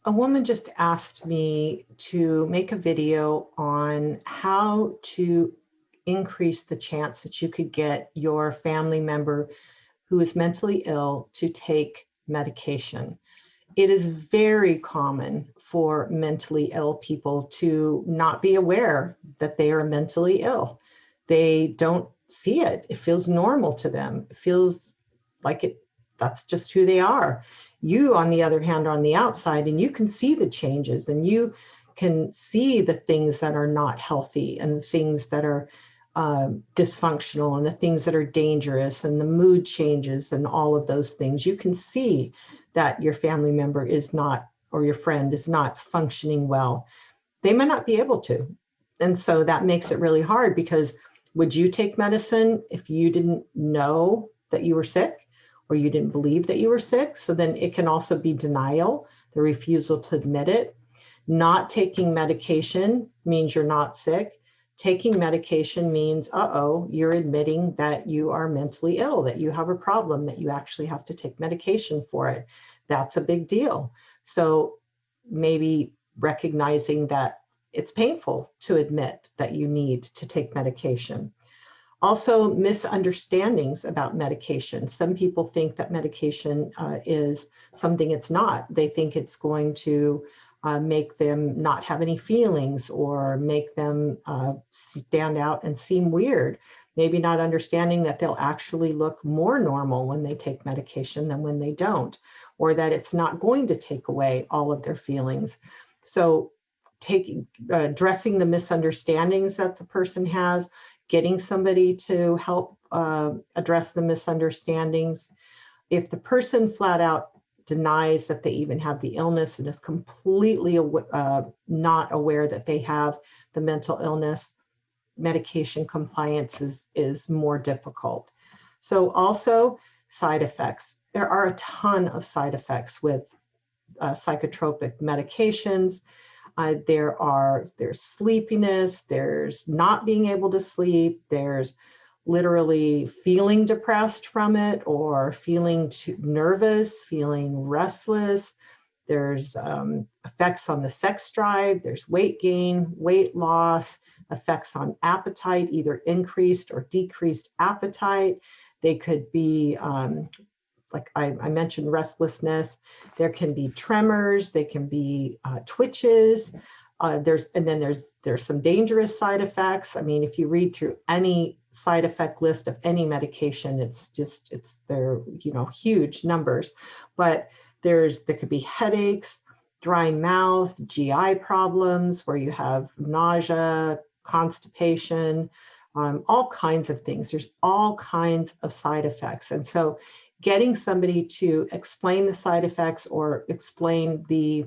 A woman just asked me to make a video on how to increase the chance that you could get your family member who is mentally ill to take medication. It is very common for mentally ill people to not be aware that they are mentally ill. They don't see it. It feels normal to them. It feels like that's just who they are. You, on the other hand, are on the outside, and you can see the changes, and you can see the things that are not healthy, and the things that are dysfunctional, and the things that are dangerous, and the mood changes, and all of those things. You can see that your family member is not, or your friend is not functioning well. They may not be able to. And so that makes it really hard, because would you take medicine if you didn't know that you were sick, or you didn't believe that you were sick? So then it can also be denial, the refusal to admit it. Not taking medication means you're not sick. Taking medication means, you're admitting that you are mentally ill, that you have a problem, that you actually have to take medication for it. That's a big deal. So maybe recognizing that it's painful to admit that you need to take medication. Also, misunderstandings about medication. Some people think that medication is something it's not. They think it's going to make them not have any feelings, or make them stand out and seem weird. Maybe not understanding that they'll actually look more normal when they take medication than when they don't, or that it's not going to take away all of their feelings. So addressing the misunderstandings that the person has, getting somebody to help address the misunderstandings. If the person flat out denies that they even have the illness and is completely not aware that they have the mental illness, medication compliance is more difficult. So also side effects. There are a ton of side effects with psychotropic medications. There's sleepiness, there's not being able to sleep, there's literally feeling depressed from it, or feeling too nervous, feeling restless. There's effects on the sex drive, there's weight gain, weight loss, effects on appetite, either increased or decreased appetite. They could be like I mentioned, restlessness. There can be tremors. They can be twitches. There's some dangerous side effects. I mean, if you read through any side effect list of any medication, they're huge numbers. But there could be headaches, dry mouth, GI problems where you have nausea, constipation, all kinds of things. There's all kinds of side effects, and so getting somebody to explain the side effects, or explain the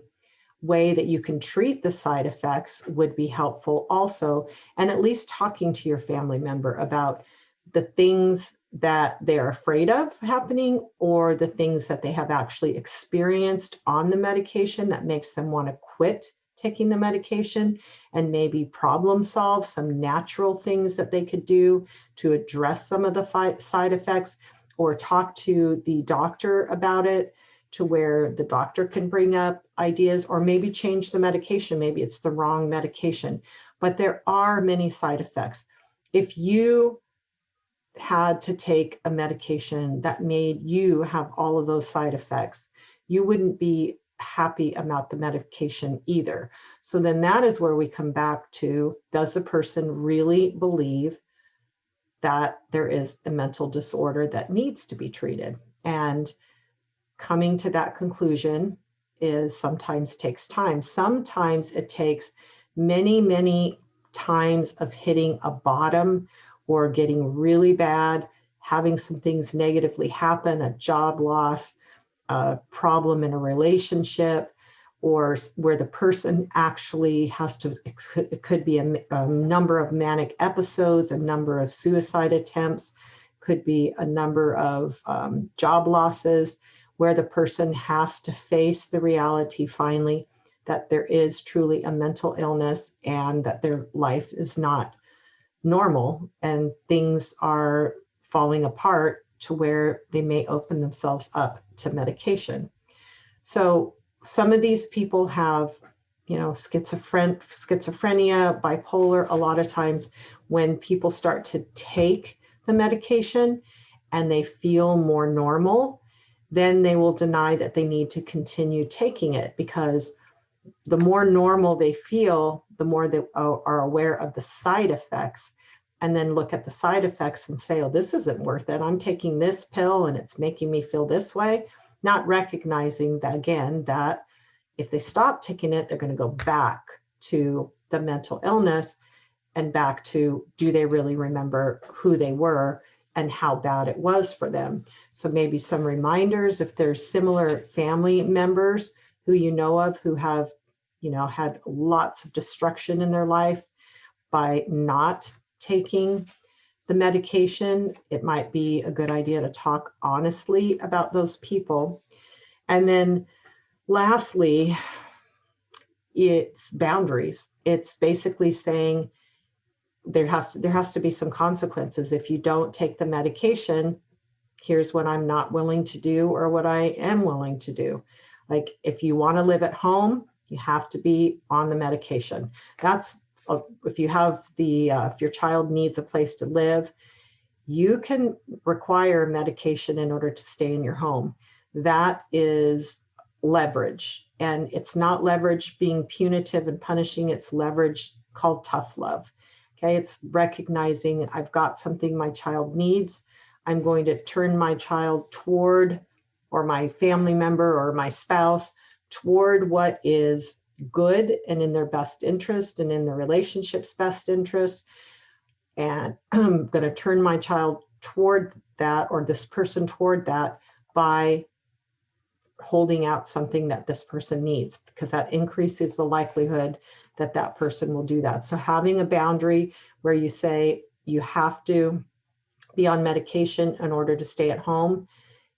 way that you can treat the side effects, would be helpful also. And at least talking to your family member about the things that they're afraid of happening, or the things that they have actually experienced on the medication that makes them want to quit taking the medication, and maybe problem solve some natural things that they could do to address some of the side effects, or talk to the doctor about it, to where the doctor can bring up ideas, or maybe change the medication. Maybe it's the wrong medication, but there are many side effects. If you had to take a medication that made you have all of those side effects, you wouldn't be happy about the medication either. So then that is where we come back to, does the person really believe that there is a mental disorder that needs to be treated? And coming to that conclusion sometimes takes time. Sometimes it takes many, many times of hitting a bottom, or getting really bad, having some things negatively happen, a job loss, a problem in a relationship, or where the person actually has to, it could be a number of manic episodes, a number of suicide attempts, could be a number of job losses, where the person has to face the reality finally that there is truly a mental illness, and that their life is not normal, and things are falling apart to where they may open themselves up to medication. So some of these people have, you know, schizophrenia, bipolar. A lot of times when people start to take the medication and they feel more normal, then they will deny that they need to continue taking it, because the more normal they feel, the more they are aware of the side effects, and then look at the side effects and say, oh, this isn't worth it. I'm taking this pill and it's making me feel this way, not recognizing that, again, that if they stop taking it, they're going to go back to the mental illness and back to, do they really remember who they were and how bad it was for them? So maybe some reminders, if there's similar family members who you know of who have, you know, had lots of destruction in their life by not taking the medication, it might be a good idea to talk honestly about those people. And then lastly, it's boundaries. It's basically saying there has to be some consequences. If you don't take the medication, here's what I'm not willing to do or what I am willing to do. Like, if you want to live at home, you have to be on the medication. That's if you have the if your child needs a place to live, you can require medication in order to stay in your home. That is leverage, and it's not leverage being punitive and punishing. It's leverage called tough love. Okay, it's recognizing I've got something my child needs. I'm going to turn my child toward, or my family member or my spouse, toward what is good and in their best interest and in the relationship's best interest. And I'm going to turn my child toward that, or this person toward that, by holding out something that this person needs, because that increases the likelihood that that person will do that. So having a boundary where you say you have to be on medication in order to stay at home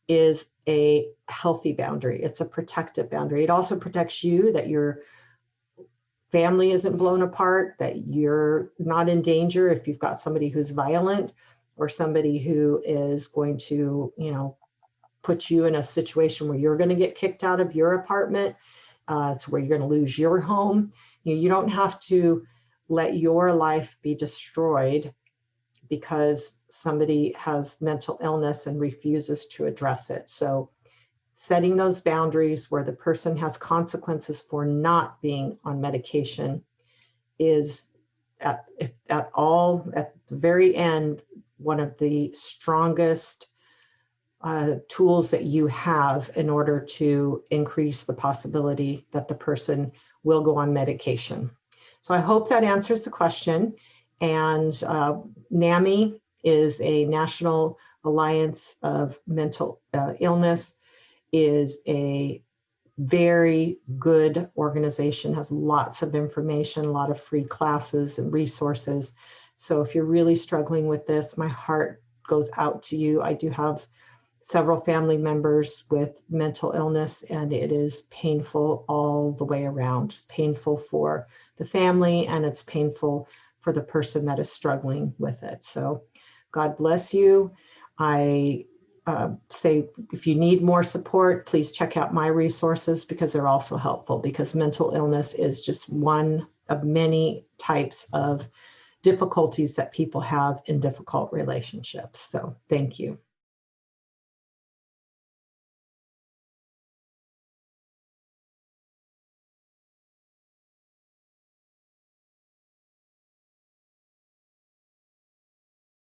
is a healthy boundary. It's a protective boundary. It also protects you, that your family isn't blown apart, that you're not in danger if you've got somebody who's violent or somebody who is going to, you know, put you in a situation where you're going to get kicked out of your apartment. It's where you're going to lose your home. You don't have to let your life be destroyed because somebody has mental illness and refuses to address it. So setting those boundaries where the person has consequences for not being on medication is at the very end, one of the strongest tools that you have in order to increase the possibility that the person will go on medication. So I hope that answers the question. And NAMI is a National Alliance of Mental Illness, is a very good organization, has lots of information, a lot of free classes and resources. So if you're really struggling with this, my heart goes out to you. I do have several family members with mental illness, and it is painful all the way around. It's painful for the family, and it's painful for the person that is struggling with it. So God bless you. I say, if you need more support, please check out my resources, because they're also helpful, because mental illness is just one of many types of difficulties that people have in difficult relationships. So thank you.